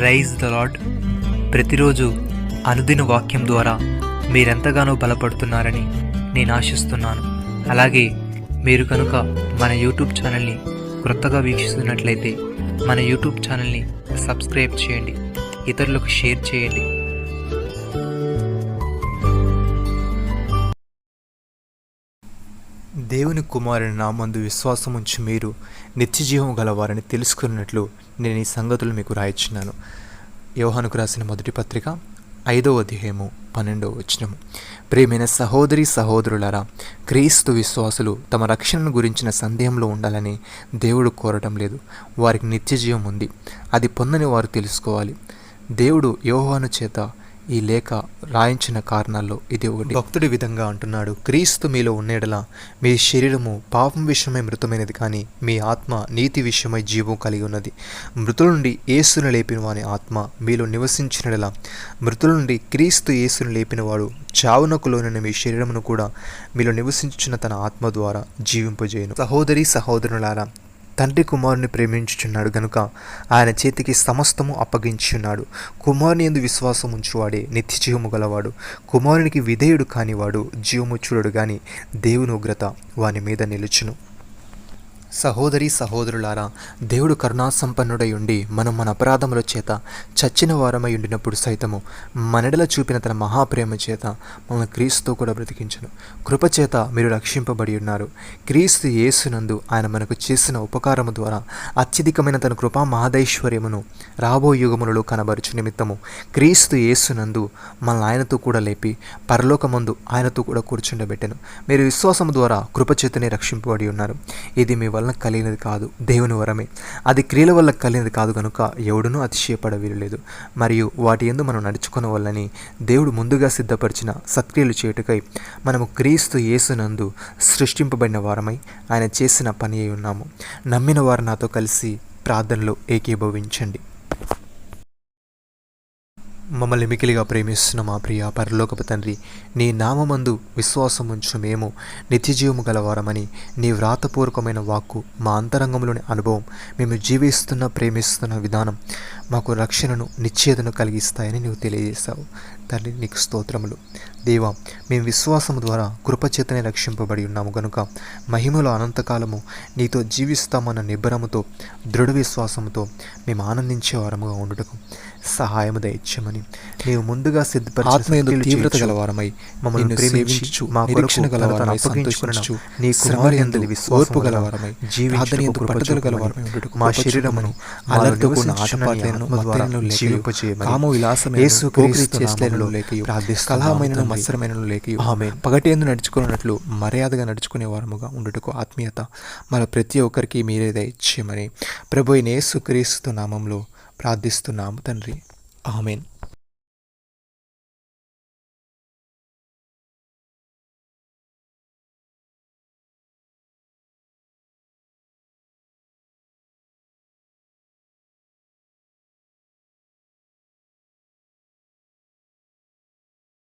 Rise the lord. ప్రతిరోజు అనుదిన వాక్యం ద్వారా మీరెంతగానో బలపడుతున్నారని నేను ఆశిస్తున్నాను. అలాగే మీరు కనుక మన యూట్యూబ్ ఛానల్ని క్రొత్తగా వీక్షిస్తున్నట్లయితే మన యూట్యూబ్ ఛానల్ని సబ్స్క్రైబ్ చేయండి, ఇతరులకు షేర్ చేయండి. దేవుని కుమారుని నామందు విశ్వాసముంచి మీరు నిత్యజీవం గలవారని తెలుసుకున్నట్లు నేను ఈ సంగతులు మీకు రాయించున్నాను. యోహానుకు రాసిన మొదటి పత్రిక 5వ అధ్యాయము 12వ వచనము. ప్రియమైన సహోదరి సహోదరులారా, క్రీస్తు విశ్వాసులు తమ రక్షణను గురించిన సందేహంలో ఉండాలని దేవుడు కోరటం లేదు. వారికి నిత్యజీవం ఉంది, అది పొందని వారు తెలుసుకోవాలి. దేవుడు యోహాను చేత ఈ లేఖ రాయించిన కారణాల్లో ఇది ఒకటి. భక్తుడి విధంగా అంటున్నాడు, క్రీస్తు మీలో ఉన్నేడలా మీ శరీరము పాపం విషయమై మృతమైనది, కానీ మీ ఆత్మ నీతి విషయమై జీవం కలిగి ఉన్నది. మృతుల నుండి యేసును లేపిన వాని ఆత్మ మీలో నివసించినడలా, మృతుల నుండి క్రీస్తు యేసును లేపినవాడు చావునకు లోనైన మీ శరీరమును కూడా మీలో నివసించుచున్న తన ఆత్మ ద్వారా జీవింపజేయును. సహోదరి సహోదరులారా, తండ్రి కుమారుని ప్రేమించుచున్నాడు గనుక ఆయన చేతికి సమస్తము అప్పగించున్నాడు. కుమారుని యందు విశ్వాసం ఉంచువాడే నిత్య జీవము గలవాడు. కుమారునికి విధేయుడు కానివాడు జీవము చూడడు, గాని దేవుని ఉగ్రత వాని మీద నిలుచును. సహోదరి సహోదరులారా, దేవుడు కరుణాసంపన్నుడై ఉండి మనం మన అపరాధముల చేత చచ్చిన వారమై ఉండినప్పుడు సైతము మనెడల చూపిన తన మహాప్రేమ చేత మమ్మల్ని క్రీస్తుతో కూడా బ్రతికించును. కృపచేత మీరు రక్షింపబడి ఉన్నారు. క్రీస్తు యేసునందు ఆయన మనకు చేసిన ఉపకారము ద్వారా అత్యధికమైన తన కృపా మహదైశ్వర్యమును రాబో యుగములలో కనబరుచు నిమిత్తము క్రీస్తు యేసునందు మనల్ని ఆయనతో కూడా లేపి పరలోకమందు ఆయనతో కూడా కూర్చుండబెట్టెను. మీరు విశ్వాసము ద్వారా కృపచేతనే రక్షింపబడి ఉన్నారు. ఇది మీ వలన కలిగినది కాదు, దేవుని వరమే. అది క్రియల వల్ల కలిగినది కాదు గనుక ఎవడునూ అతిశయపడ వీలులేదు. మరియు వాటి యందు మనం నడుచుకున్న వల్లని దేవుడు ముందుగా సిద్ధపరిచిన సత్క్రియలు చేయుటకై మనము క్రీస్తు యేసునందు సృష్టింపబడిన వారమై ఆయన చేసిన పని అయి ఉన్నాము. నమ్మిన వారు నాతో కలిసి ప్రార్థనలో ఏకీభవించండి. మమ్మల్ని మికిలిగా ప్రేమిస్తున్న మా ప్రియ పరలోకపు తండ్రి, నీ నామమందు విశ్వాసం ఉంచు మేము నిత్యజీవము గలవారమని నీ వ్రాతపూర్వకమైన వాక్కు మా అంతరంగంలోని అనుభవం, మేము జీవిస్తున్న ప్రేమిస్తున్న విధానం మాకు రక్షణను నిశ్చేతను కలిగిస్తాయని నీవు తెలియజేశావు. తండ్రి నీకు స్తోత్రములు. దేవా, మేము విశ్వాసము ద్వారా కృపచేతనే రక్షింపబడి ఉన్నాము గనుక మహిమలో అనంతకాలము నీతో జీవిస్తామన్న నిబ్బరముతో దృఢ విశ్వాసముతో మేము ఆనందించే వారముగా ఉండుటకు సహాయము దయచేయమని నీవు ముందుగా సిద్ధపరిచిన తీవ్రత గలవారమై మమ్మల్ని ప్రేమించు మా కొరకు గలవారమై సంతోషించు నీ కుమారుని విశ్వాసము గలవారమై జీవించుటకు పట్టుదల గలవారమై ఉండుటకు మా శరీరమును అలర్తో కూడిన ఆటపాటలను జీవింపజేయమని కామ విలాసమైన యేసుక్రీస్తు చేష్టలను లేకయు కలహమైన మత్సరమైన లేకయు ఆమేన్. పగటియందు నడుచుకున్నట్లు మర్యాదగా నడుచుకునే వారముగా ఉండుటకు ఆత్మీయత మన ప్రతి ఒక్కరికి మీరే దయచేయమని ప్రభువైన యేసుక్రీస్తు నామములో ప్రార్థిస్తున్నాము తండ్రి. ఆమేన్.